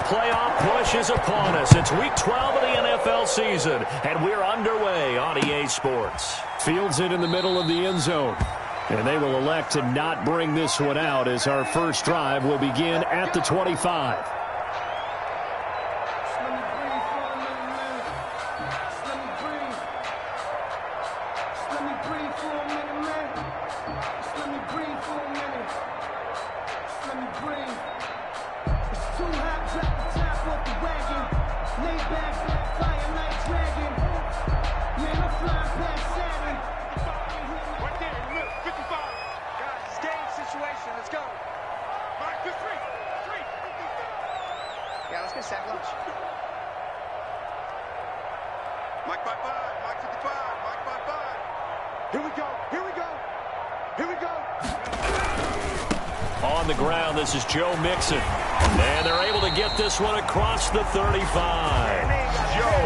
playoff push is upon us. It's Week 12 of the NFL season, and we're underway on EA Sports. Fields it in the middle of the end zone. And they will elect to not bring this one out as our first drive will begin at the 25. On the ground, this is Joe Mixon. And they're able to get this one across the 35.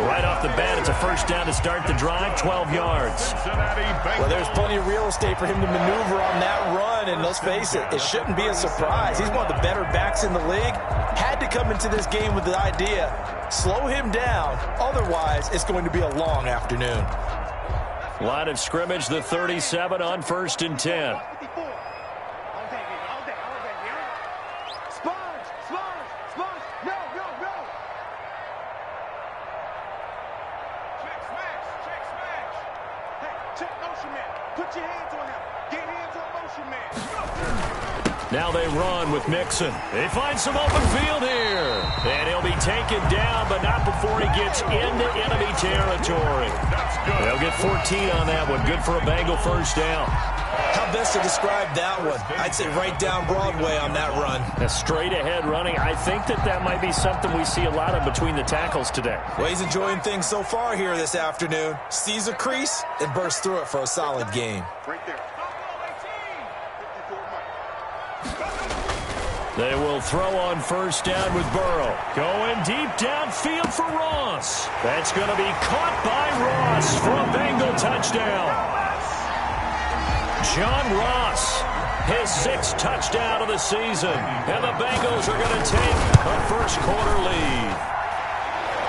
Right off the bat, it's a first down to start the drive, 12 yards. Well, there's plenty of real estate for him to maneuver on that run, and let's face it, it shouldn't be a surprise. He's one of the better backs in the league. Had to come into this game with the idea, slow him down, otherwise it's going to be a long afternoon. Line of scrimmage, the 37 on 1st and 10. Now they run with Mixon. They find some open field here. And he'll be taken down, but not before he gets into enemy territory. They'll get 14 on that one. Good for a Bengal first down. How best to describe that one? I'd say right down Broadway on that run. A straight ahead running. I think that might be something we see a lot of between the tackles today. Well, he's enjoying things so far here this afternoon. Sees a crease and bursts through it for a solid game. Right there. They will throw on first down with Burrow. Going deep downfield for Ross. That's going to be caught by Ross for a Bengal touchdown. John Ross, his 6th touchdown of the season. And the Bengals are going to take a first-quarter lead.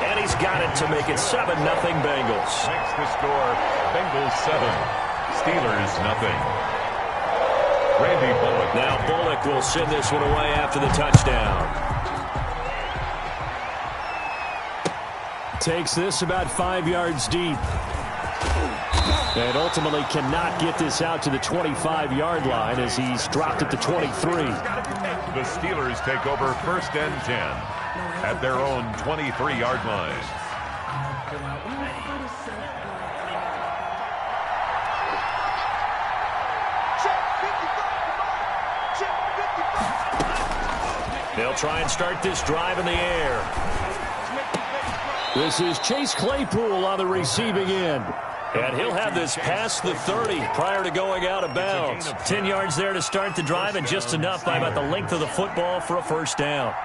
And he's got it to make it 7-0 Bengals. Makes the score Bengals 7, Steelers 0. Randy Bullock. Now Bullock will send this one away after the touchdown. Takes this about 5 yards deep. And ultimately cannot get this out to the 25-yard line as he's dropped at the 23. The Steelers take over 1st and 10 at their own 23-yard line. They'll try and start this drive in the air. This is Chase Claypool on the receiving end. And he'll have this past the 30 prior to going out of bounds. 10 yards there to start the drive and just enough by about the length of the football for a first down.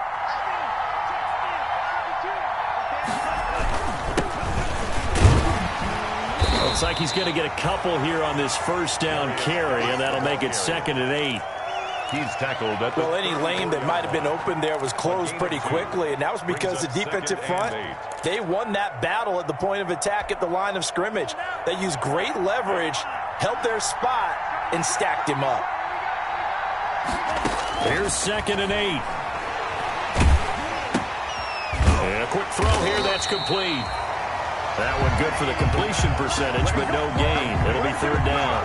Looks like he's going to get a couple here on this first down carry, and that'll make it 2nd and 8. He's tackled at the well, any lane that might have been open there was closed pretty quickly, and that was because the defensive front, they won that battle at the point of attack at the line of scrimmage. They used great leverage, held their spot, and stacked him up. Here's 2nd and 8. And a quick throw here, that's complete. That one good for the completion percentage, but no gain. It'll be 3rd down.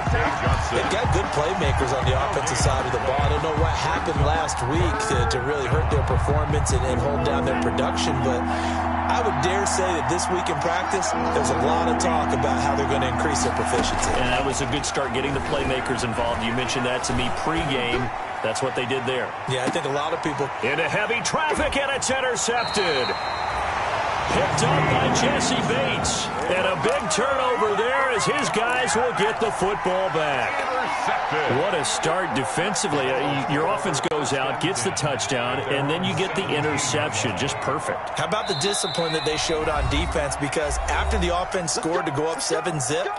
They've got good playmakers on the offensive side of the ball. I don't know what happened last week to really hurt their performance and hold down their production, but I would dare say that this week in practice, there's a lot of talk about how they're going to increase their proficiency. And that was a good start getting the playmakers involved. You mentioned that to me pregame. That's what they did there. Yeah, I think a lot of people... Into heavy traffic, and it's intercepted. Picked up by Jesse Bates. And a big turnover there as his guys will get the football back. What a start defensively. Your offense goes out, gets the touchdown, and then you get the interception. Just perfect. How about the discipline that they showed on defense? Because after the offense scored to go up 7-zip,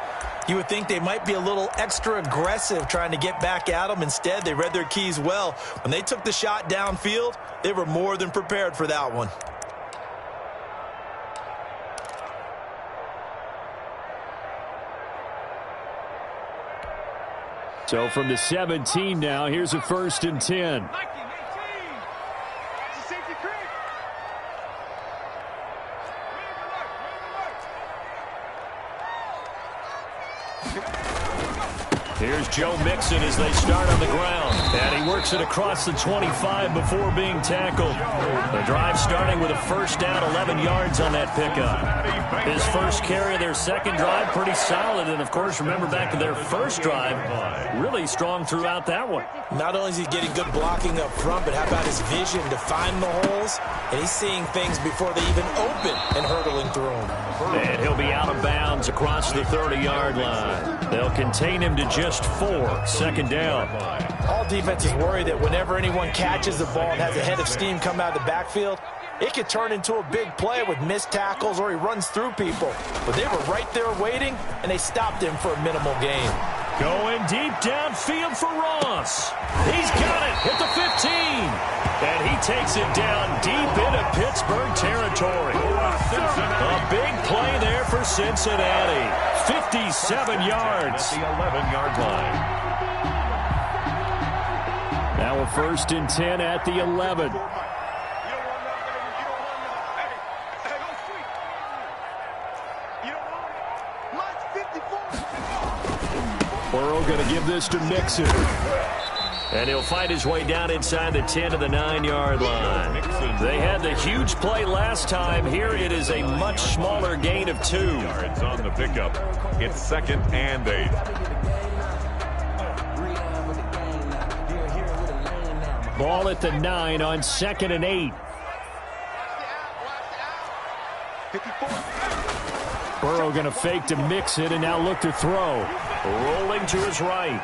you would think they might be a little extra aggressive trying to get back at them. Instead, they read their keys well. When they took the shot downfield, they were more than prepared for that one. So from the 17 now, here's a 1st and 10. Here's Joe Mixon as they start on the ground. And he works it across the 25 before being tackled. The drive starting with a 1st down, 11 yards on that pickup. His first carry of their second drive, pretty solid. And, of course, remember back to their first drive, really strong throughout that one. Not only is he getting good blocking up front, but how about his vision to find the holes? And he's seeing things before they even open and hurdling through them. And he'll be out of bounds across the 30-yard line. They'll contain him to just 4. 2nd down. All defenses worry that whenever anyone catches the ball and has a head of steam come out of the backfield, it could turn into a big play with missed tackles or he runs through people. But they were right there waiting, and they stopped him for a minimal gain. Going deep downfield for Ross. He's got it at the 15. And he takes it down deep into Pittsburgh territory. A big play there for Cincinnati. 57 yards. The 11-yard line. Now a 1st and 10 at the 11. Burrow going to give this to Mixon. And he'll find his way down inside the 10 to the 9-yard line. They had the huge play last time. Here it is a much smaller gain of 2. Yards on the pickup. It's 2nd and 8. Ball at the 9 on 2nd and 8. Burrow going to fake to Mixon and now look to throw. Rolling to his right.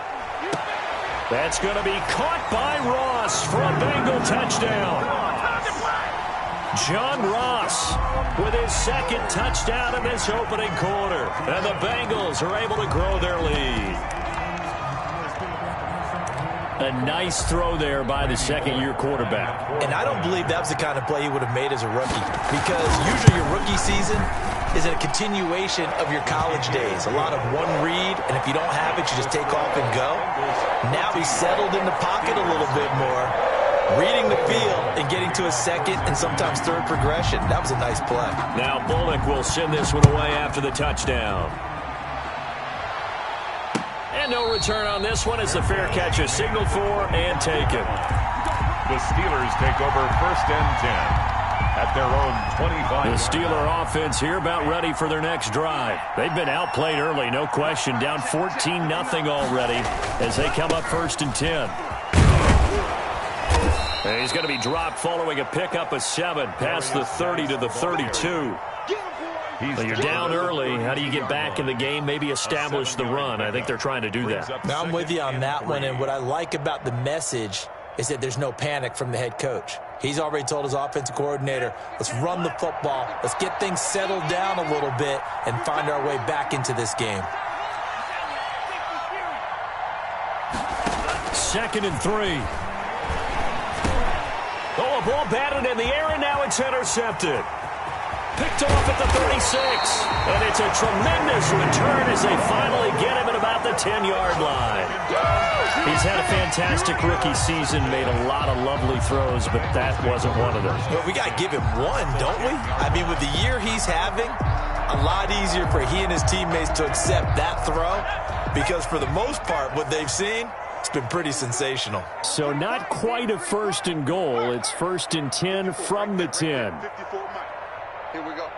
That's going to be caught by Ross for a Bengal touchdown. John Ross with his 2nd touchdown in this opening quarter. And the Bengals are able to grow their lead. A nice throw there by the 2nd-year quarterback. And I don't believe that was the kind of play he would have made as a rookie. Because usually your rookie season is a continuation of your college days. A lot of one read, and if you don't have it, you just take off and go. Now he's settled in the pocket a little bit more, reading the field and getting to a 2nd and sometimes 3rd progression. That was a nice play. Now Bullock will send this one away after the touchdown. And no return on this one as the fair catch is signaled for and taken. The Steelers take over 1st and 10. At their own 25. The Steeler offense here about ready for their next drive. They've been outplayed early, no question. Down 14-0 already as they come up 1st and 10. And he's going to be dropped following a pickup of 7 past the 30 to the 32. Well, you're down early. How do you get back in the game? Maybe establish the run. I think they're trying to do that. Now I'm with you on that one, and what I like about the message is that there's no panic from the head coach. He's already told his offensive coordinator, let's run the football, let's get things settled down a little bit and find our way back into this game. 2nd and 3. Oh, a ball batted in the air, and now it's intercepted. Picked off at the 36. And it's a tremendous return as they finally get him at about the 10-yard line. He's had a fantastic rookie season, made a lot of lovely throws, but that wasn't one of them. Well, we got to give him one, don't we? I mean, with the year he's having, a lot easier for he and his teammates to accept that throw because for the most part, what they've seen, it's been pretty sensational. So not quite a 1st and goal. It's 1st and 10 from the 10. Here we go.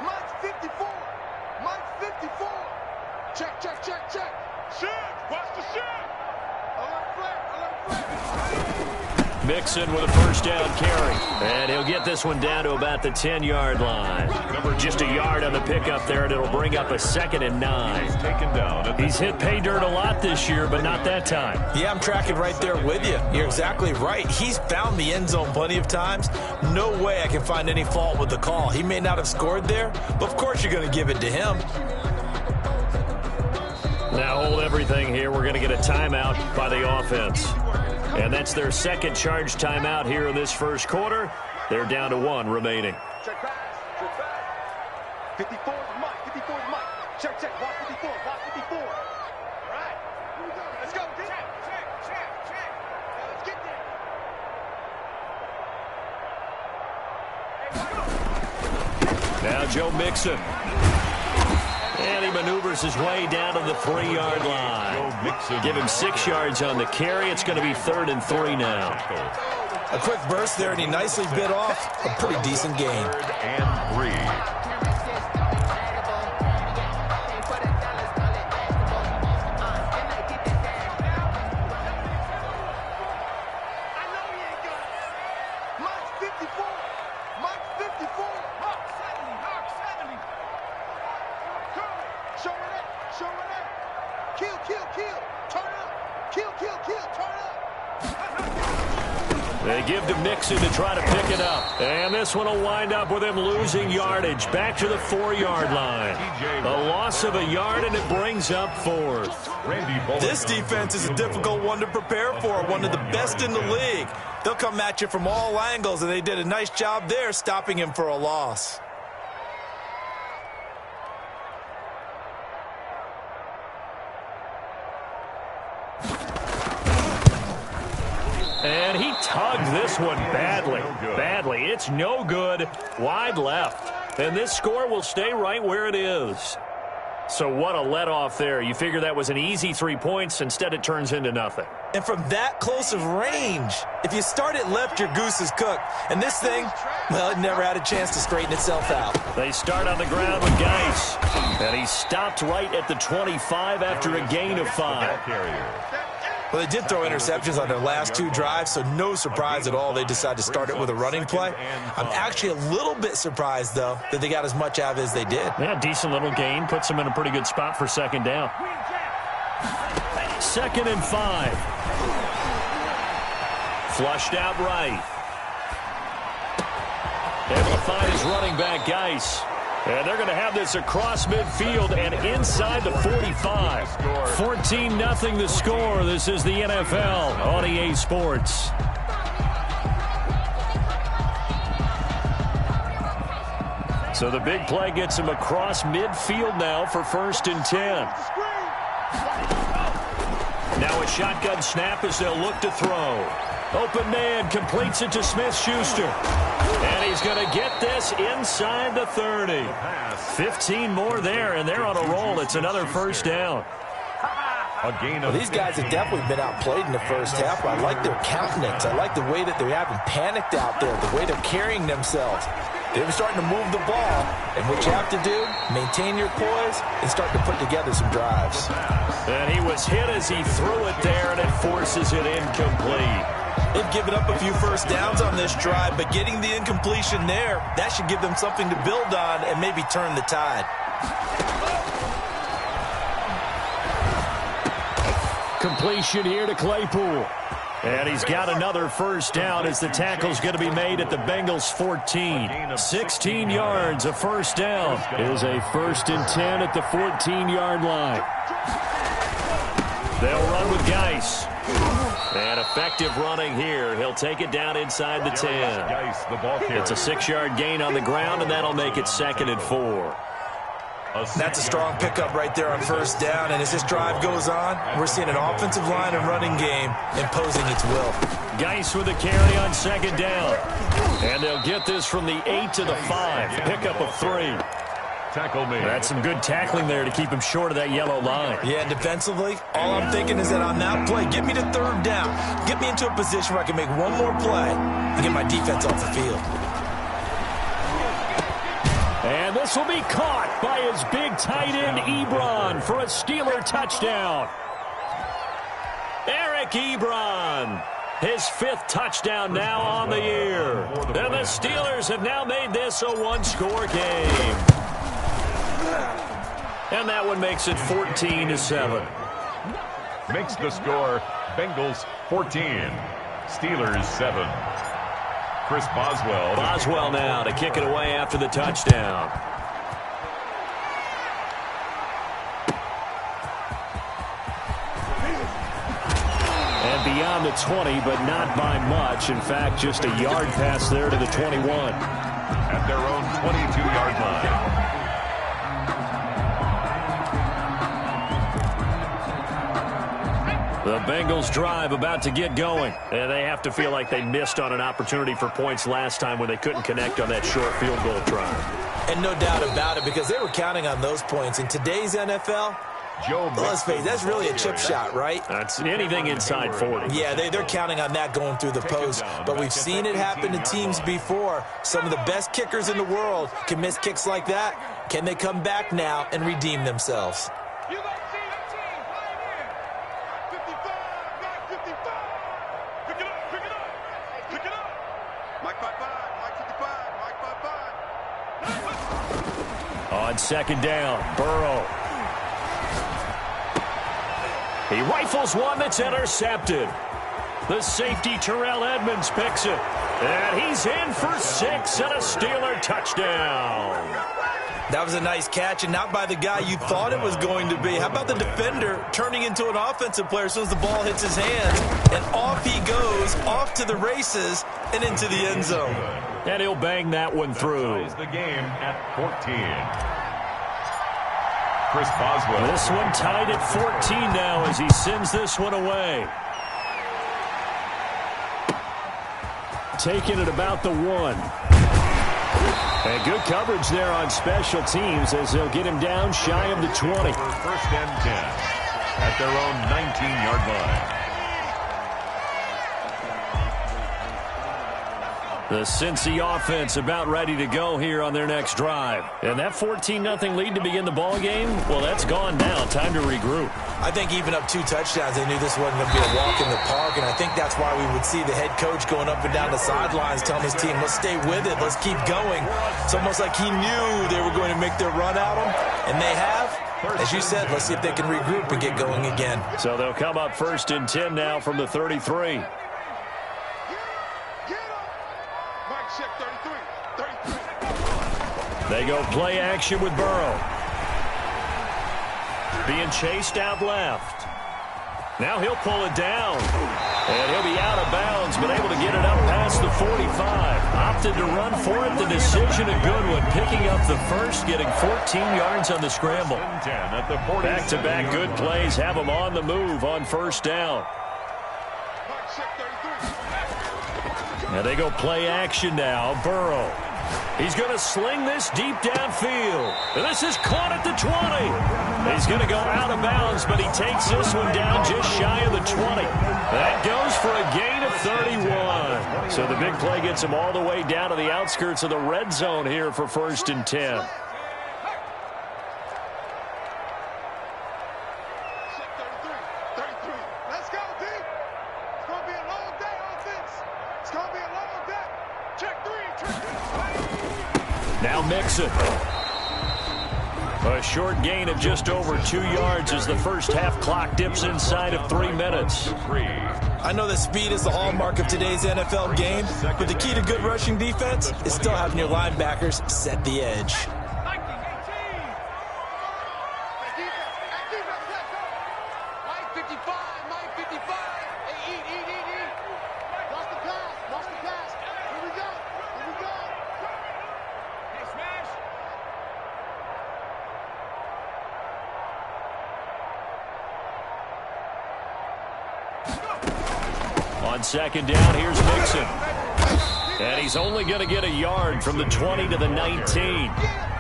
Mike's 54. Mike's 54. Check. Shit. Watch the shit. Alert flag. Mixon with a 1st down carry. And he'll get this one down to about the 10-yard line. Just a yard on the pickup there, and it'll bring up a 2nd and 9. He's hit pay dirt a lot this year, but not that time. Yeah, I'm tracking right there with you. You're exactly right. He's found the end zone plenty of times. No way I can find any fault with the call. He may not have scored there, but of course you're going to give it to him. Now hold everything here. We're going to get a timeout by the offense. And that's their 2nd charge timeout here in this 1st quarter. They're down to 1 remaining. Check back. 54 is Mike. 54 is Mike. Check. Watch 54. 54. All right. Here we go. Let's go. Check. Let's get there. Now Joe Mixon. And he maneuvers his way down to the 3-yard line. Give him 6 yards on the carry. It's going to be 3rd and 3 now. A quick burst there, and he nicely bit off a pretty decent gain. 3rd and 3. They give to Mixon to try to pick it up. And this one will wind up with him losing yardage back to the 4-yard line. A loss of a yard, and it brings up 4th. This defense is a difficult one to prepare for, one of the best in the league. They'll come at you from all angles, and they did a nice job there stopping him for a loss. And he tugged this one badly. It's no good. Wide left. And this score will stay right where it is. So what a let-off there. You figure that was an easy 3 points. Instead, it turns into nothing. And from that close of range, if you start it left, your goose is cooked. And this thing, well, it never had a chance to straighten itself out. They start on the ground with Geis. And he stopped right at the 25 after a gain of 5. Well, they did throw interceptions on their last 2 drives, so no surprise at all they decided to start it with a running play. I'm actually a little bit surprised, though, that they got as much out of it as they did. Yeah, decent little gain. Puts them in a pretty good spot for 2nd down. 2nd and 5. Flushed out right. Able to find his running back, Geis. And they're going to have this across midfield and inside the 45. 14-0 the score. This is the NFL on EA Sports. So the big play gets him across midfield now for 1st and 10. Now a shotgun snap as they'll look to throw. Open man completes it to Smith-Schuster. And he's going to get this inside the 30. 15 more there, and they're on a roll. It's another 1st down. Well, these guys have definitely been outplayed in the first half. I like their countenance. I like the way that they haven't panicked out there, the way they're carrying themselves. They're starting to move the ball, and what you have to do, maintain your poise and start to put together some drives. And he was hit as he threw it there, and it forces it incomplete. They've given up a few 1st downs on this drive, but getting the incompletion there, that should give them something to build on and maybe turn the tide. Completion here to Claypool. And he's got another 1st down as the tackle's going to be made at the Bengals 14. 16 yards, a 1st down. Is a 1st and 10 at the 14-yard line. They'll run with Geis. And effective running here. He'll take it down inside the 10. It's a 6-yard gain on the ground, and that'll make it 2nd and 4. That's a strong pickup right there on 1st down, and as this drive goes on, we're seeing an offensive line and running game imposing its will. Geis with a carry on 2nd down. And they'll get this from the 8 to the 5. Pickup of 3. Tackle me. That's some good tackling there to keep him short of that yellow line. Yeah, defensively, all I'm thinking is that on that play, get me to 3rd down. Get me into a position where I can make one more play and get my defense off the field. And this will be caught by his big tight end, Ebron, for a Steeler touchdown. Eric Ebron, his 5th touchdown now on the year. And the Steelers have now made this a 1-score game. And that one makes it 14-7. Makes the score Bengals 14, Steelers 7. Chris Boswell. Boswell now to kick it away after the touchdown. And beyond the 20, but not by much. In fact, just a yard pass there to the 21. At their own 22-yard line. The Bengals drive about to get going. And they have to feel like they missed on an opportunity for points last time when they couldn't connect on that short field goal try. And no doubt about it, because they were counting on those points. In today's NFL, let's face it, that's really a chip shot, right? That's anything inside 40. Yeah, they're counting on that going through the post. But we've seen it happen to teams before. Some of the best kickers in the world can miss kicks like that. Can they come back now and redeem themselves? On second down, Burrow. He rifles one that's intercepted. The safety, Terrell Edmonds, picks it. And he's in for 6 and a Steeler touchdown. That was a nice catch, and not by the guy you thought it was going to be. How about the defender turning into an offensive player as soon as the ball hits his hands? And off he goes, off to the races, and into the end zone. And he'll bang that one through. The game at 14. Chris Boswell. This one tied at 14 now as he sends this one away. Taking it about the 1. And good coverage there on special teams as they'll get him down shy of the 20. First and 10 at their own 19-yard line. The Cincy offense about ready to go here on their next drive. And that 14-0 lead to begin the ball game, well, that's gone now. Time to regroup. I think even up 2 touchdowns, they knew this wasn't going to be a walk in the park, and I think that's why we would see the head coach going up and down the sidelines telling his team, let's stay with it, let's keep going. It's almost like he knew they were going to make their run at him, and they have. As you said, let's see if they can regroup and get going again. So they'll come up 1st and 10 now from the 33. They go play action with Burrow. Being chased out left. Now he'll pull it down. And he'll be out of bounds, but able to get it up past the 45. Opted to run for it. The decision a good one. Picking up the first, getting 14 yards on the scramble. Back-to-back good plays have them on the move on 1st down. And they go play action now. Burrow. He's going to sling this deep downfield. And this is caught at the 20. He's going to go out of bounds, but he takes this one down just shy of the 20. That goes for a gain of 31. So the big play gets him all the way down to the outskirts of the red zone here for 1st and 10. Now Mixon. A short gain of just over 2 yards as the first half clock dips inside of 3 minutes. I know that speed is the hallmark of today's NFL game, but the key to good rushing defense is still having your linebackers set the edge. On 2nd down, here's Mixon. And he's only going to get a yard from the 20 to the 19.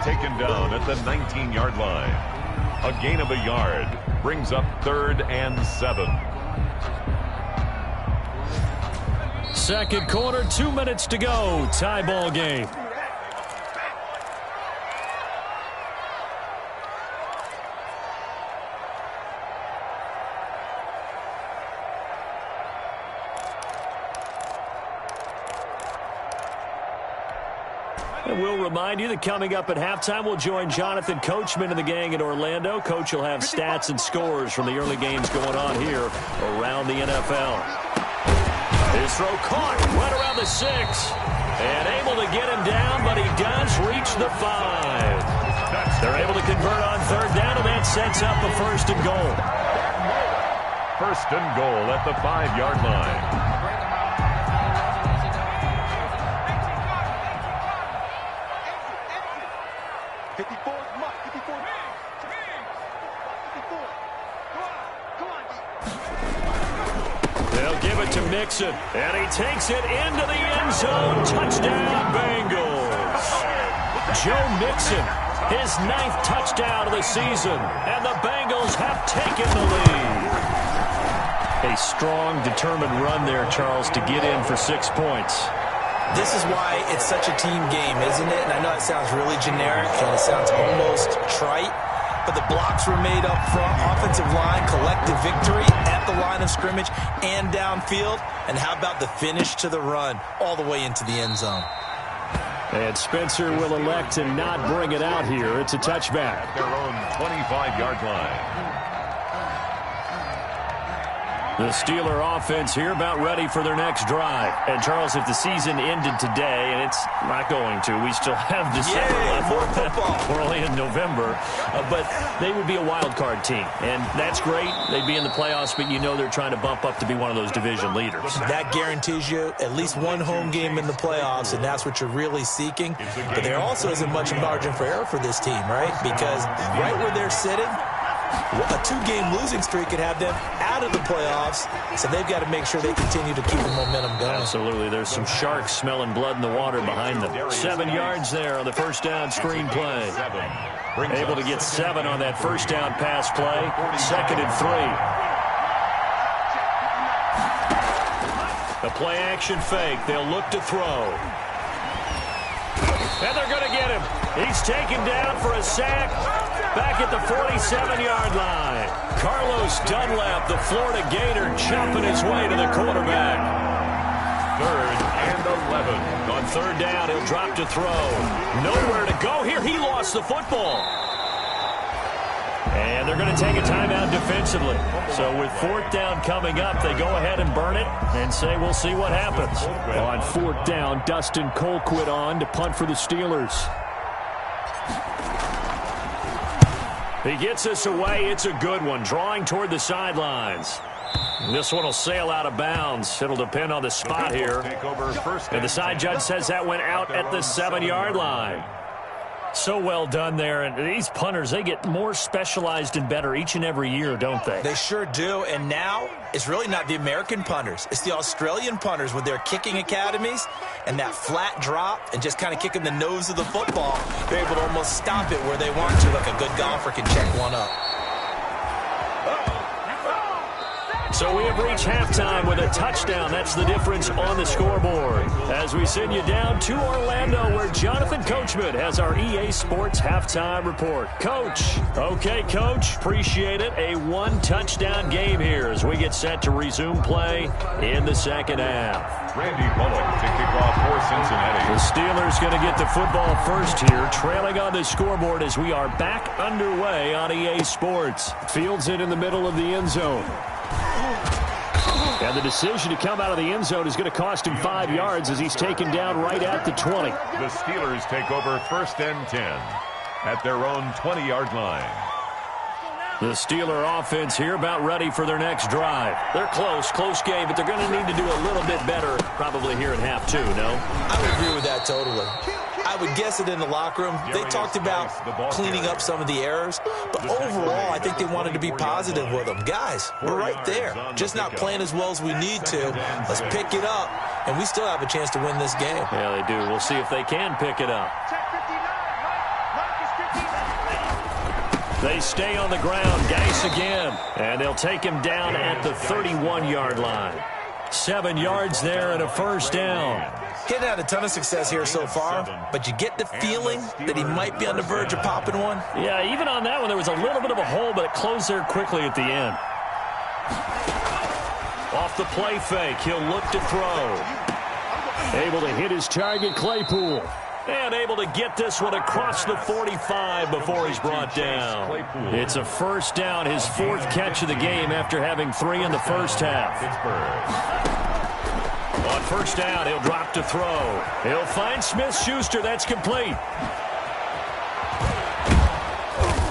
Taken down at the 19-yard line. A gain of a yard brings up 3rd and 7. Second quarter, 2 minutes to go. Tie ball game. And we'll remind you that coming up at halftime, we'll join Jonathan Coachman and the gang in Orlando. Coach will have stats and scores from the early games going on here around the NFL. His throw caught right around the 6. And able to get him down, but he does reach the 5. They're able to convert on 3rd down, and that sets up a 1st and goal. 1st and goal at the 5-yard line. to Mixon. And he takes it into the end zone. Touchdown, Bengals. Joe Mixon, his 9th touchdown of the season. And the Bengals have taken the lead. A strong, determined run there, Charles, to get in for 6 points. This is why it's such a team game, isn't it? And I know it sounds really generic and it sounds almost trite, but the blocks were made up front, offensive line, collective victory at the line of scrimmage and downfield. And how about the finish to the run all the way into the end zone? And Spencer will elect to not bring it out here. It's a touchback. At their own 25-yard line. The Steeler offense here about ready for their next drive. And, Charles, if the season ended today, and it's not going to, we still have December left. More football. We're only in November. But they would be a wild card team. And that's great. They'd be in the playoffs, but you know they're trying to bump up to be one of those division leaders. That guarantees you at least one home game in the playoffs, and that's what you're really seeking. But there also isn't much margin for error for this team, right? Because right where they're sitting, a 2-game losing streak could have them out of the playoffs, so they've got to make sure they continue to keep the momentum going. Absolutely. There's some sharks smelling blood in the water behind them. 7 yards there on the first down screen play. Able to get 7 on that first down pass play. 2nd and 3. The play action fake. They'll look to throw. And they're going to get him. He's taken down for a sack back at the 47-yard line. Carlos Dunlap, the Florida Gator, chopping his way to the quarterback. 3rd and 11. On 3rd down, he'll drop to throw. Nowhere to go here. He lost the football. And they're going to take a timeout defensively. So with 4th down coming up, they go ahead and burn it and say we'll see what happens. On 4th down, Dustin Colquitt on to punt for the Steelers. He gets us away. It's a good one. Drawing toward the sidelines. This one will sail out of bounds. It'll depend on the spot here. And the side judge says that went out at the 7-yard line. So well done there. And these punters, they get more specialized and better each and every year, don't they? They sure do. And now it's really not the American punters. It's the Australian punters with their kicking academies and that flat drop and just kind of kicking the nose of the football. They're able to almost stop it where they want to, like a good golfer can check one up. So we have reached halftime with a touchdown. That's the difference on the scoreboard. As we send you down to Orlando, where Jonathan Coachman has our EA Sports halftime report. Coach. Okay, Coach. Appreciate it. A 1-touchdown game here as we get set to resume play in the second half. Randy Bullock to kick off for Cincinnati. The Steelers going to get the football first here, trailing on the scoreboard as we are back underway on EA Sports. Fields it in the middle of the end zone. And the decision to come out of the end zone is going to cost him 5 yards as he's taken down right at the 20. The Steelers take over 1st and 10 at their own 20-yard line. The Steeler offense here about ready for their next drive. They're close game, but they're going to need to do a little bit better probably here in half 2, no? I would agree with that totally. I would guess it in the locker room. They talked about cleaning up some of the errors, but overall, I think they wanted to be positive with them. Guys, we're right there. Just not playing as well as we need to. Let's pick it up, and we still have a chance to win this game. Yeah, they do. We'll see if they can pick it up. They stay on the ground. Geis again. And they'll take him down at the 31-yard line. 7 yards there and a first down. He hadn't had a ton of success here so far, but you get the feeling that he might be on the verge of popping one. Yeah, even on that one, there was a little bit of a hole, but it closed there quickly at the end. Off the play fake, he'll look to throw. Able to hit his target, Claypool. And able to get this one across the 45 before he's brought down. It's a first down, his 4th catch of the game after having 3 in the first half. On first down, he'll drop to throw. He'll find Smith-Schuster. That's complete.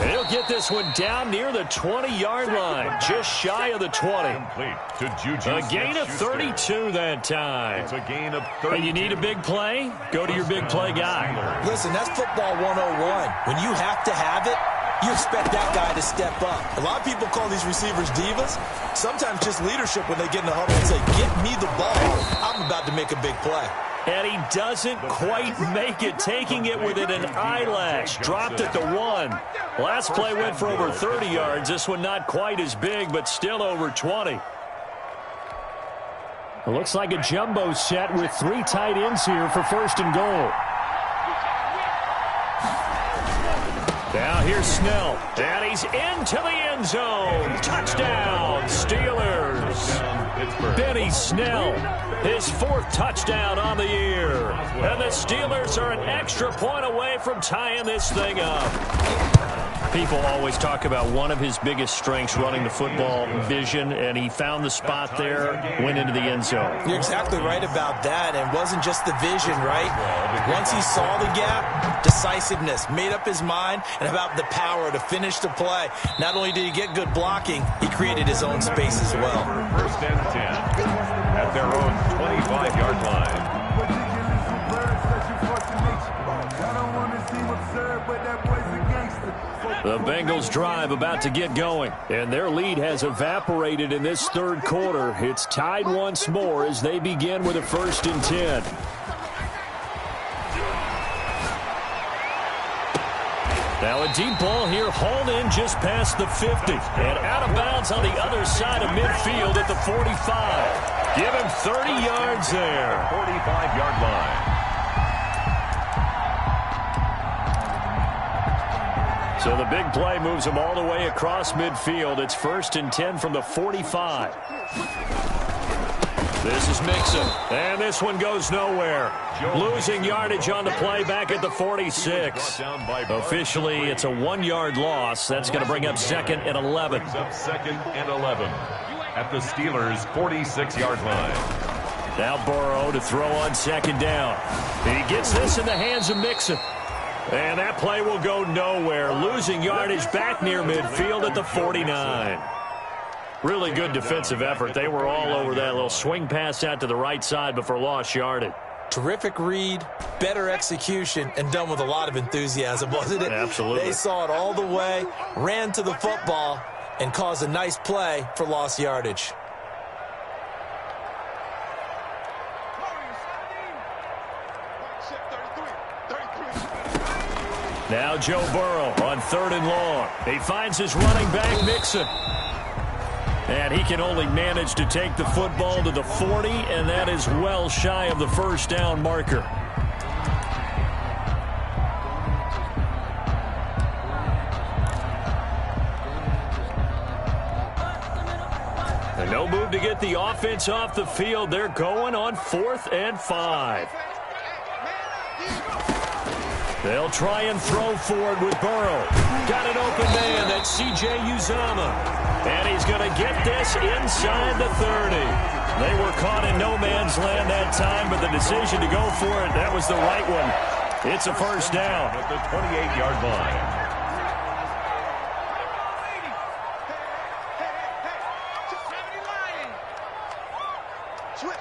He'll get this one down near the 20-yard line, just shy of the 20. A gain of 32 that time. It's a gain of 32. And you need a big play? Go to your big play guy. Listen, that's football 101. When you have to have it, you expect that guy to step up. A lot of people call these receivers divas. Sometimes just leadership when they get in the huddle and say, get me the ball. I'm about to make a big play. And he doesn't quite make it, taking it within an eyelash. Dropped at the 1. Last play went for over 30 yards. This one not quite as big, but still over 20. It looks like a jumbo set with 3 tight ends here for 1st and goal. Now here's Snell, and he's into the end zone. Touchdown, Steelers. Benny Snell, his 4th touchdown on the year. And the Steelers are an extra point away from tying this thing up. People always talk about one of his biggest strengths, running the football, vision, and he found the spot there, went into the end zone. You're exactly right about that, and it wasn't just the vision, right? Once he saw the gap, decisiveness, made up his mind, and about the power to finish the play. Not only did he get good blocking, he created his own space as well. 1st and 10 at their own 25-yard line. The Bengals drive about to get going, and their lead has evaporated in this 3rd quarter. It's tied once more as they begin with a 1st and 10. Now a deep ball here, hauled in just past the 50, and out of bounds on the other side of midfield at the 45. Give him 30 yards there. 45-yard line. So the big play moves him all the way across midfield. It's 1st and 10 from the 45. This is Mixon, and this one goes nowhere. Losing yardage on the play back at the 46. Officially, it's a 1-yard loss. That's going to bring up 2nd and 11. Brings up 2nd and 11 at the Steelers' 46-yard line. Now Burrow to throw on 2nd down. He gets this in the hands of Mixon. And that play will go nowhere. Losing yardage back near midfield at the 49. Really good defensive effort. They were all over that little swing pass out to the right side before lost yardage. Terrific read, better execution, and done with a lot of enthusiasm, wasn't it? Absolutely. They saw it all the way, ran to the football, and caused a nice play for lost yardage. Now Joe Burrow on 3rd and long. He finds his running back, Mixon. And he can only manage to take the football to the 40, and that is well shy of the 1st down marker. And no move to get the offense off the field. They're going on 4th and 5. They'll try and throw forward with Burrow. Got an open man. That's C.J. Uzomah. And he's going to get this inside the 30. They were caught in no man's land that time, but the decision to go for it, that was the right one. It's a 1st down. At the 28-yard line. Switch.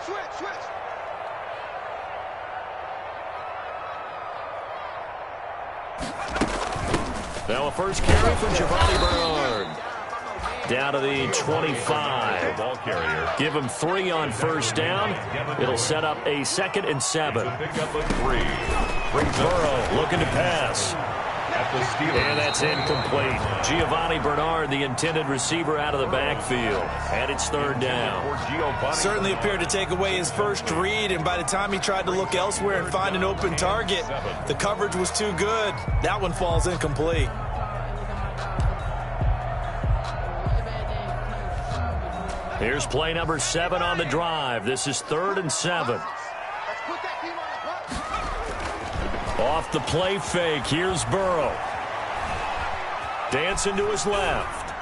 Now a first carry from Giovanni Bernard. Down to the 25. Ball carrier. Give him 3 on 1st down. It'll set up a 2nd and 7. Pick up a 3. Burrow looking to pass. At the Steelers. And that's incomplete. Giovanni Bernard, the intended receiver, out of the backfield. And it's 3rd down. Certainly appeared to take away his first read, and by the time he tried to look elsewhere and find an open target, the coverage was too good. That one falls incomplete. Here's play number 7 on the drive. This is 3rd and 7. Off the play fake, here's Burrow. Dancing to his left.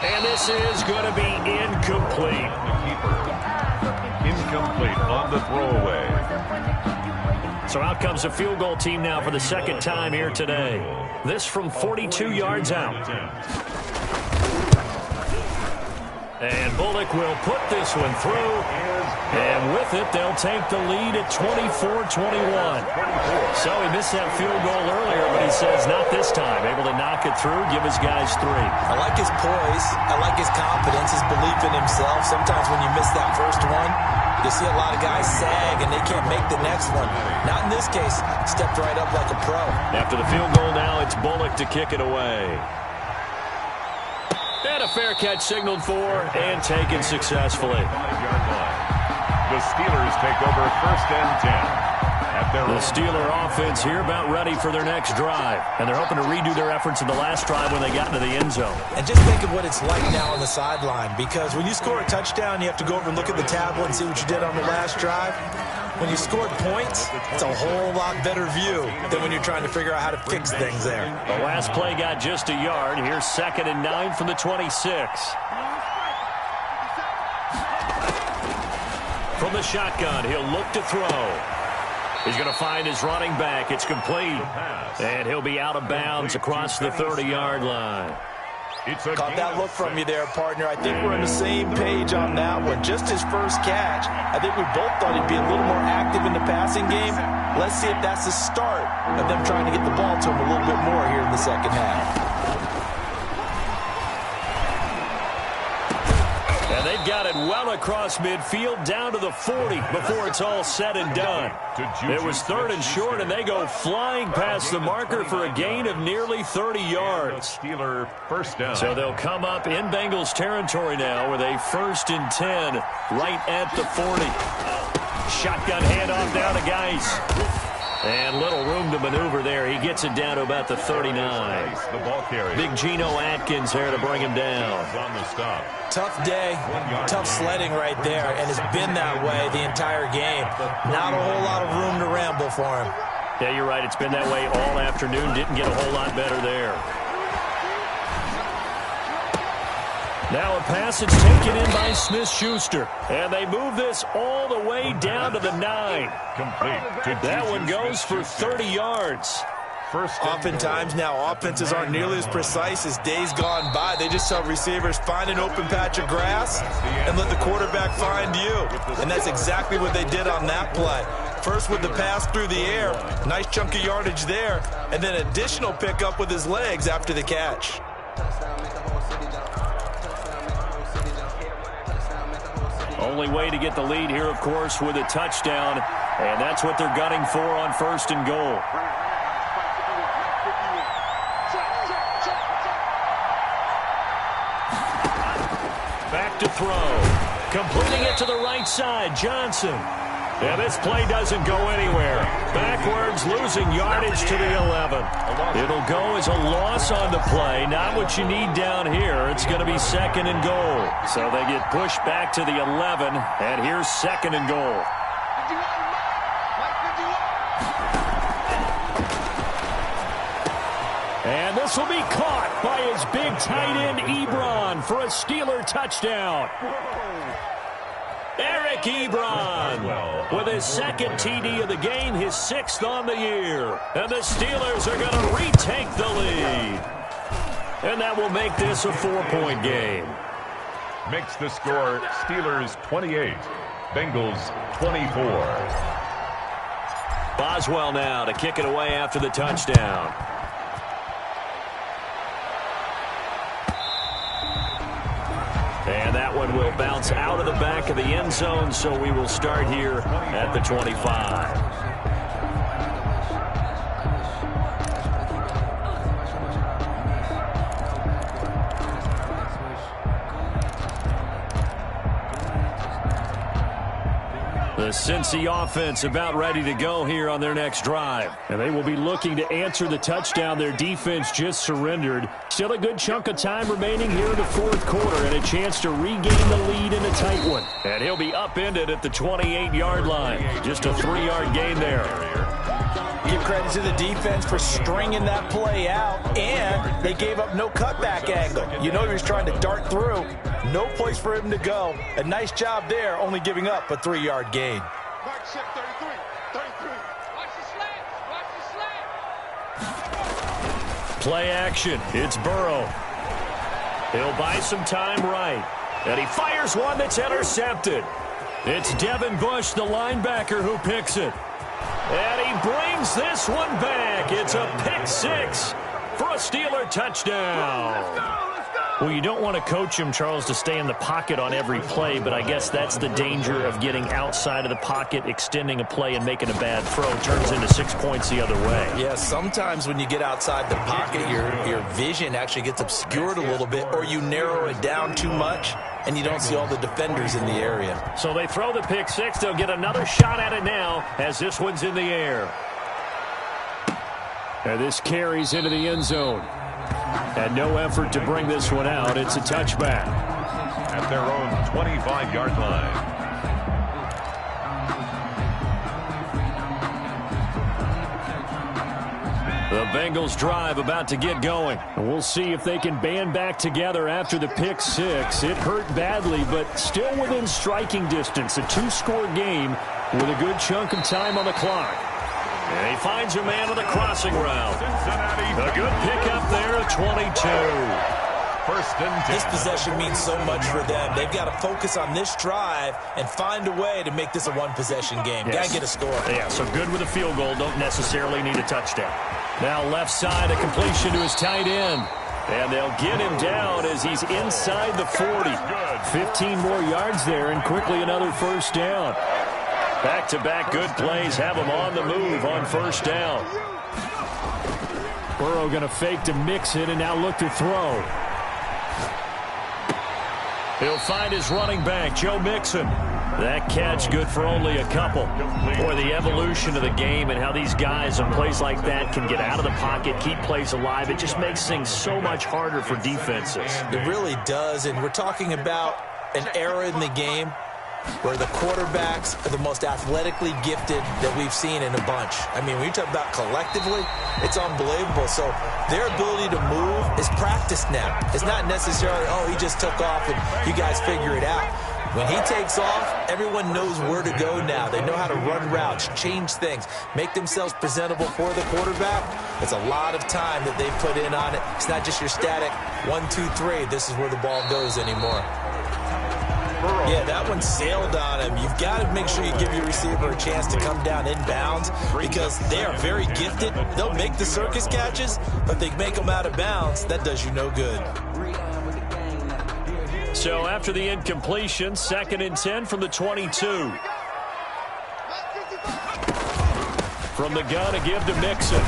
And this is going to be incomplete. Incomplete on the throwaway. So out comes a field goal team now for the 2nd time here today. This from 42 yards out. And Bullock will put this one through. And with it, they'll take the lead at 24-21. So he missed that field goal earlier, but he says not this time. Able to knock it through, give his guys 3. I like his poise. I like his confidence, his belief in himself. Sometimes when you miss that first one, you see a lot of guys sag and they can't make the next one. Not in this case. Stepped right up like a pro. After the field goal now, it's Bullock to kick it away. And a fair catch signaled for and taken successfully. The Steelers take over 1st and 10. The Steeler offense here about ready for their next drive. And they're hoping to redo their efforts in the last drive when they got into the end zone. And just think of what it's like now on the sideline. Because when you score a touchdown, you have to go over and look at the tablet and see what you did on the last drive. When you scored points, it's a whole lot better view than when you're trying to figure out how to fix things there. The last play got just a yard. Here's 2nd and 9 from the 26. From the shotgun, he'll look to throw. He's going to find his running back. It's complete. And he'll be out of bounds across the 30-yard line. Caught that look from you there, partner. I think we're on the same page on that one. Just his first catch. I think we both thought he'd be a little more active in the passing game. Let's see if that's the start of them trying to get the ball to him a little bit more here in the second half. And they've got it well across midfield down to the 40 before it's all said and done. It was 3rd and short, and they go flying past the marker for a gain of nearly 30 yards. Steeler 1st down. So they'll come up in Bengals territory now with a 1st and 10 right at the 40. Shotgun handoff down to Geis. And little room to maneuver there. He gets it down to about the 39. The ball carrier. Big Geno Atkins there to bring him down. On the stop. Tough day, tough sledding right there, and it's been that way the entire game. Not a whole lot of room to ramble for him. Yeah, you're right. It's been that way all afternoon. Didn't get a whole lot better there. Now a pass is taken in by Smith-Schuster. And they move this all the way down to the 9. Complete. That one goes for 30 yards. Oftentimes now offenses aren't nearly as precise as days gone by. They just tell receivers, find an open patch of grass and let the quarterback find you. And that's exactly what they did on that play. First with the pass through the air, nice chunk of yardage there, and then additional pickup with his legs after the catch. Only way to get the lead here, of course, with a touchdown. And that's what they're gunning for on 1st and goal. Back to throw. Completing it to the right side, Johnson. And this play doesn't go anywhere. Backwards, losing yardage to the 11. It'll go as a loss on the play. Not what you need down here. It's going to be 2nd and goal. So they get pushed back to the 11. And here's 2nd and goal. And this will be caught by his big tight end, Ebron, for a Steeler touchdown. Eric Ebron with his 2nd TD of the game, his 6th on the year. And the Steelers are going to retake the lead. And that will make this a 4-point game. Makes the score Steelers 28, Bengals 24. Boswell now to kick it away after the touchdown. And that one will bounce out of the back of the end zone, so we will start here at the 25. The Cincy offense about ready to go here on their next drive. And they will be looking to answer the touchdown their defense just surrendered. Still a good chunk of time remaining here in the 4th quarter and a chance to regain the lead in a tight one. And he'll be upended at the 28-yard line. Just a 3-yard gain there. Give credit to the defense for stringing that play out, and they gave up no cutback angle. You know he was trying to dart through. No place for him to go. A nice job there, only giving up a 3-yard gain. Mark 33. Watch the slant. Watch the slant. Play action. It's Burrow. He'll buy some time right. And he fires one that's intercepted. It's Devin Bush, the linebacker, who picks it. And he brings this one back. It's a pick six for a Steeler touchdown. Well, you don't want to coach him, Charles, to stay in the pocket on every play, but I guess that's the danger of getting outside of the pocket, extending a play, and making a bad throw. It turns into 6 points the other way. Yeah, sometimes when you get outside the pocket, your vision actually gets obscured a little bit, or you narrow it down too much, and you don't see all the defenders in the area. So they throw the pick six. They'll get another shot at it now as this one's in the air. And this carries into the end zone. And no effort to bring this one out. It's a touchback. At their own 25-yard line. The Bengals drive about to get going. We'll see if they can band back together after the pick six. It hurt badly, but still within striking distance. A two-score game with a good chunk of time on the clock. And he finds a man on the crossing route. A good pickup there at 22. First and 10. This possession means so much for them. They've got to focus on this drive and find a way to make this a one-possession game. Yes. Got to get a score. Yeah, so good with a field goal. Don't necessarily need a touchdown. Now left side, a completion to his tight end. And they'll get him down as he's inside the 40. 15 more yards there and quickly another first down. Back-to-back good plays have him on the move on first down. Burrow going to fake to mix it and now look to throw. He'll find his running back, Joe Mixon. That catch good for only a couple. Boy, the evolution of the game and how these guys on plays like that can get out of the pocket, keep plays alive, it just makes things so much harder for defenses. It really does, and we're talking about an era in the game where the quarterbacks are the most athletically gifted that we've seen in a bunch. I mean, when you talk about collectively, it's unbelievable. So their ability to move is practiced now. It's not necessarily, oh, he just took off and you guys figure it out. When he takes off, everyone knows where to go now. They know how to run routes, change things, make themselves presentable for the quarterback. It's a lot of time that they put in on it. It's not just your static 1, 2, 3. This is where the ball goes anymore. Yeah, that one sailed on him. You've got to make sure you give your receiver a chance to come down inbounds because they are very gifted. They'll make the circus catches, but they make them out of bounds. That does you no good. So after the incompletion, 2nd and 10 from the 22. From the gun to give to Mixon.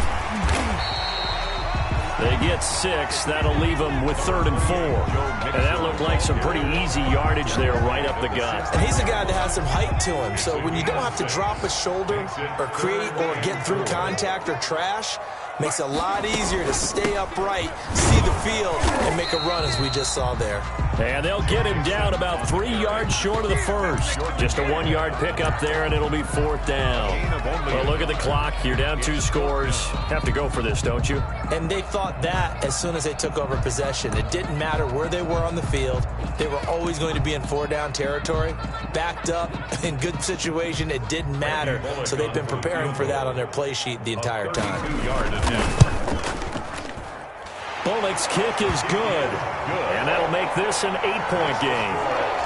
They get 6. That'll leave them with 3rd and 4. And that looked like some pretty easy yardage there right up the gut. And he's a guy that has some height to him. So when you don't have to drop a shoulder or create or get through contact or trash, makes it a lot easier to stay upright, see the field, and make a run as we just saw there. And they'll get him down about 3 yards short of the first. Just a 1-yard pickup there, and it'll be 4th down. Well, look at the clock. You're down 2 scores. Have to go for this, don't you? And they thought that as soon as they took over possession. It didn't matter where they were on the field. They were always going to be in 4-down territory. Backed up, in good situation, it didn't matter. So they've been preparing for that on their play sheet the entire time. Bullock's kick is good. And that'll make this an 8-point game.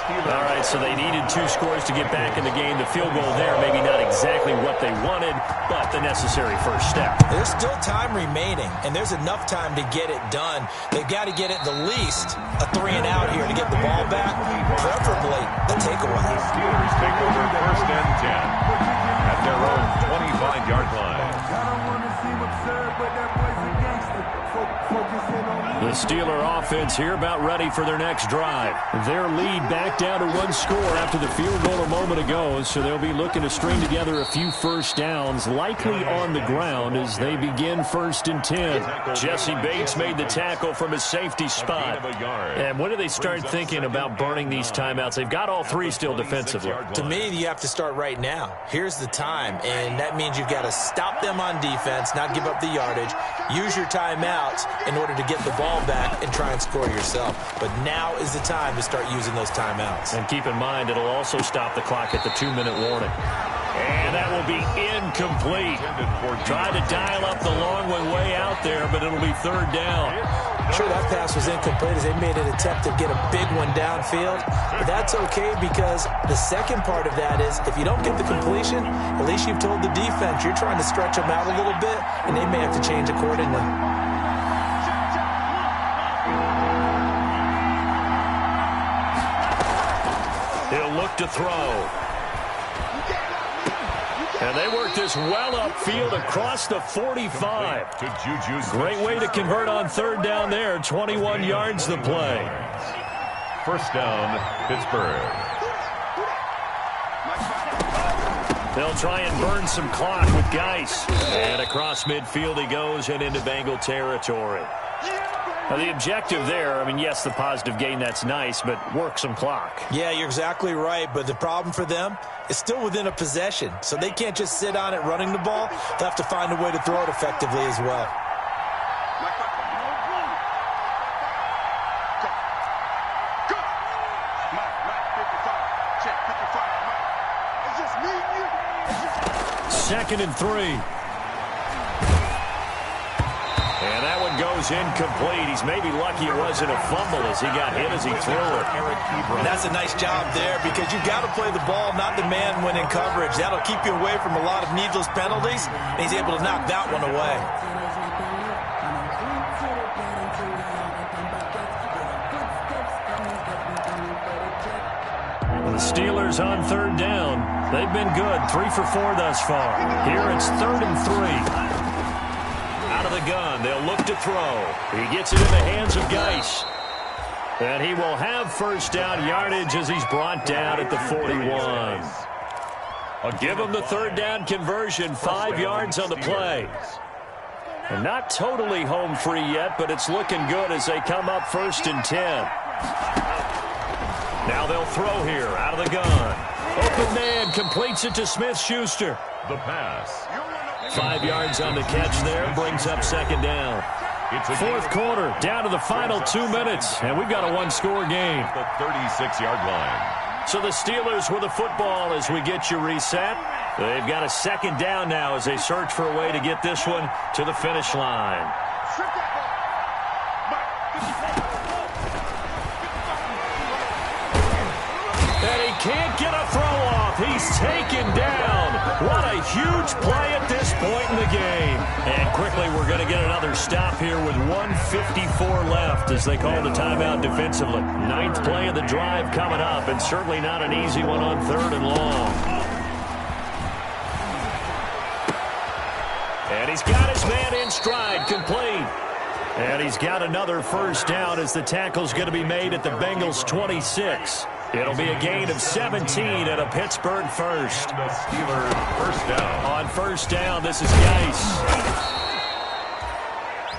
All right, so they needed 2 scores to get back in the game. The field goal there, maybe not exactly what they wanted, but the necessary first step. There's still time remaining, and there's enough time to get it done. They've got to get at the least a 3-and-out here to get the ball back, preferably a takeaway. Steelers take over 1st and 10 at their own 25-yard line. The Steeler offense here about ready for their next drive. Their lead back down to 1 score after the field goal a moment ago, so they'll be looking to string together a few first downs, likely on the ground as they begin 1st and 10. Jesse Bates made the tackle from his safety spot. And when do they start thinking about burning these timeouts? They've got all 3 still defensively. To me, you have to start right now. Here's the time, and that means you've got to stop them on defense, not give up the yardage, use your timeouts in order to get the ball back and try and score yourself. But now is the time to start using those timeouts. And keep in mind, it'll also stop the clock at the 2-minute warning. And that will be incomplete. Tried to dial up the long one way out there, but it'll be third down. Sure, that pass was incomplete as they made an attempt to get a big one downfield. But that's okay because the second part of that is if you don't get the completion, at least you've told the defense you're trying to stretch them out a little bit, and they may have to change accordingly. He'll look to throw. And they work this well upfield across the 45. Great way to convert on third down there. 21 yards the play. First down, Pittsburgh. They'll try and burn some clock with Geis. And across midfield he goes and into Bengal territory. Now, the objective there, I mean, yes, the positive gain, that's nice, but work some clock. Yeah, you're exactly right, but the problem for them is still within a possession, so they can't just sit on it running the ball. They'll have to find a way to throw it effectively as well. Second and 3. And that one goes incomplete. He's maybe lucky it wasn't a fumble as he got hit as he threw it. And that's a nice job there because you've got to play the ball, not the man when in coverage. That'll keep you away from a lot of needless penalties, and he's able to knock that one away. The Steelers on third down. They've been good, 3 for 4 thus far. Here it's 3rd and 3. Out of the gun, they'll look to throw. He gets it in the hands of Geis. And he will have first down yardage as he's brought down at the 41. I'll give him the third down conversion, 5 yards on the play. And not totally home free yet, but it's looking good as they come up 1st and 10. Now they'll throw here out of the gun. Open man completes it to Smith-Schuster. The pass. 5 yards on the catch there, brings up second down. Fourth quarter, down to the final 2 minutes, and we've got a one-score game. The 36-yard line. So the Steelers with the football as we get you reset. They've got a second down now as they search for a way to get this one to the finish line. And he can't get a throw off. He's taken down. What a huge play at this point in the game. And quickly we're going to get another stop here with 1:54 left as they call the timeout defensively. 9th play of the drive coming up, and certainly not an easy one on 3rd and long. And he's got his man in stride, complete. And he's got another first down as the tackle's going to be made at the Bengals 26. It'll be a gain of 17 at a Pittsburgh first. The Steelers first down. On first down, this is Geis.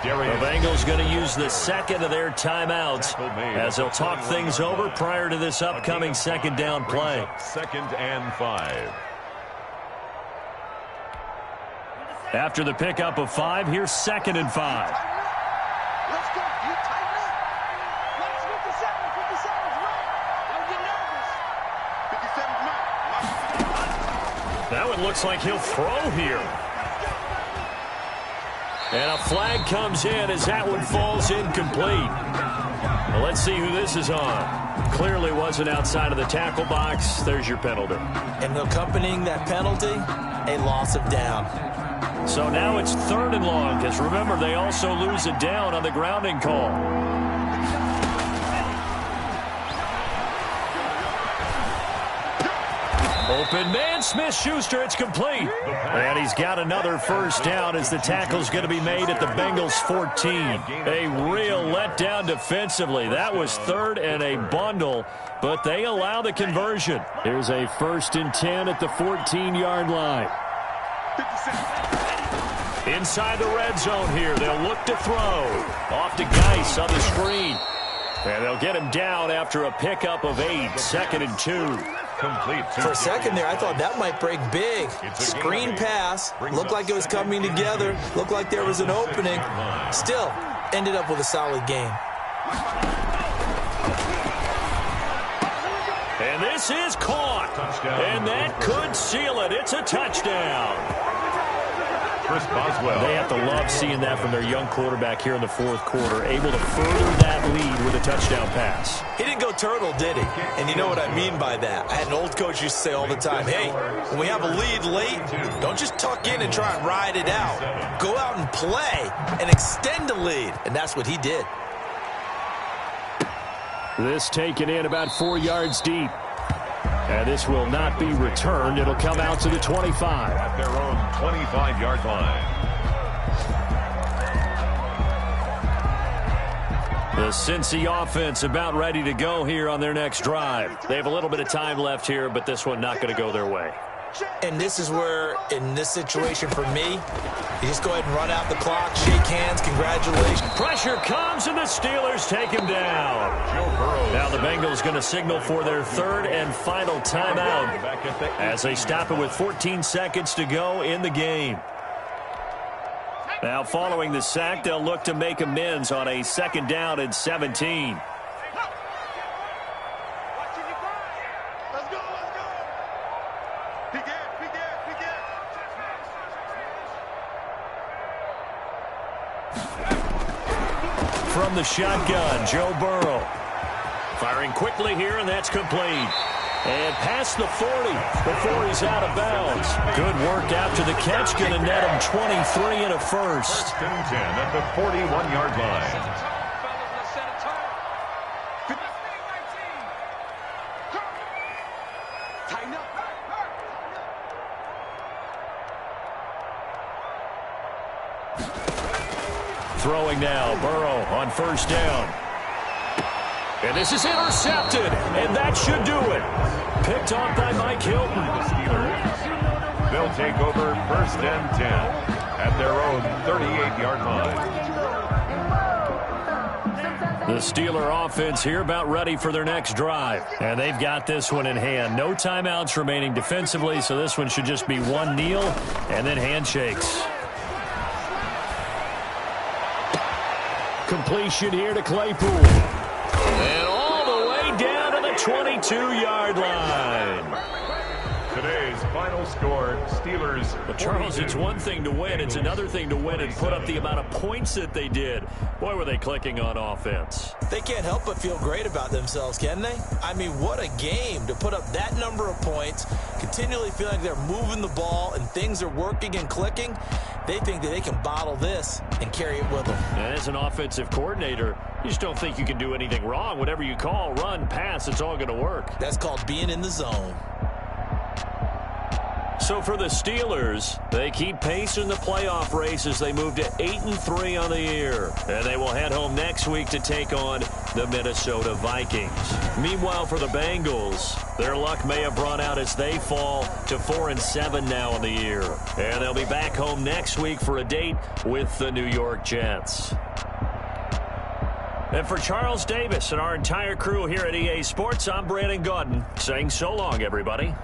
The Bengals going to use the second of their timeouts as they'll talk things over prior to this upcoming second down play. 2nd and 5. After the pickup of 5, here's 2nd and 5. Let's go. You tighten up. Let's 57. 57's right. Don't get nervous. 57's mine. That one looks like he'll throw here. And a flag comes in as that one falls incomplete. Well, let's see who this is on. Clearly wasn't outside of the tackle box. There's your penalty. And accompanying that penalty, a loss of down. So now it's 3rd and long, because remember, they also lose a down on the grounding call. Open man, Smith-Schuster, it's complete. And he's got another first down as the tackle's going to be made at the Bengals 14. A real letdown defensively. That was 3rd and a bundle, but they allow the conversion. Here's a 1st and 10 at the 14-yard line. Inside the red zone here, they'll look to throw. Off to Geis on the screen. And they'll get him down after a pickup of 8, 2nd and 2. Complete. For a second there, I thought that might break big. Screen pass. Looked like it was coming together. Looked like there was an opening. Still, ended up with a solid game. And this is caught. Touchdown. And that could seal it. It's a touchdown. Chris Boswell. They have to love seeing that from their young quarterback here in the fourth quarter, able to further that lead with a touchdown pass. He didn't go turtle, did he? And you know what I mean by that. I had an old coach used to say all the time, hey, when we have a lead late, don't just tuck in and try and ride it out. Go out and play and extend the lead. And that's what he did. This taken in about 4 yards deep. And this will not be returned. It'll come out to the 25. At their own 25-yard line. The Cincy offense about ready to go here on their next drive. They have a little bit of time left here, but this one not going to go their way. And this is where, in this situation for me, you just go ahead and run out the clock, shake hands, congratulations. Pressure comes, and the Steelers take him down. Now the Bengals going to signal for their third and final timeout as they stop it with 14 seconds to go in the game. Now following the sack, they'll look to make amends on a 2nd down and 17. From the shotgun, Joe Burrow. Firing quickly here, and that's complete. And past the 40 before he's out of bounds. Good work after the catch. Going to net him 23 and a first. 1st and 10 at the 41-yard line. Throwing now, Burrow on 1st down. And this is intercepted, and that should do it. Picked off by Mike Hilton. The Steelers, they'll take over 1st and 10 at their own 38-yard line. The Steeler offense here about ready for their next drive. And they've got this one in hand. No timeouts remaining defensively, so this one should just be one kneel and then handshakes. Completion here to Claypool. And all the way down to the 22-yard line. Today's final score, Steelers. Well, Charles, it's one thing to win. It's another thing to win and put up the amount of points that they did. Boy, were they clicking on offense. They can't help but feel great about themselves, can they? I mean, what a game to put up that number of points, continually feeling like they're moving the ball and things are working and clicking. They think that they can bottle this and carry it with them. And as an offensive coordinator, you just don't think you can do anything wrong. Whatever you call, run, pass, it's all going to work. That's called being in the zone. So for the Steelers, they keep pace in the playoff race as they move to 8-3 on the year. And they will head home next week to take on the Minnesota Vikings. Meanwhile, for the Bengals, their luck may have run out as they fall to 4-7 now on the year. And they'll be back home next week for a date with the New York Jets. And for Charles Davis and our entire crew here at EA Sports, I'm Brandon Gaudin saying so long, everybody.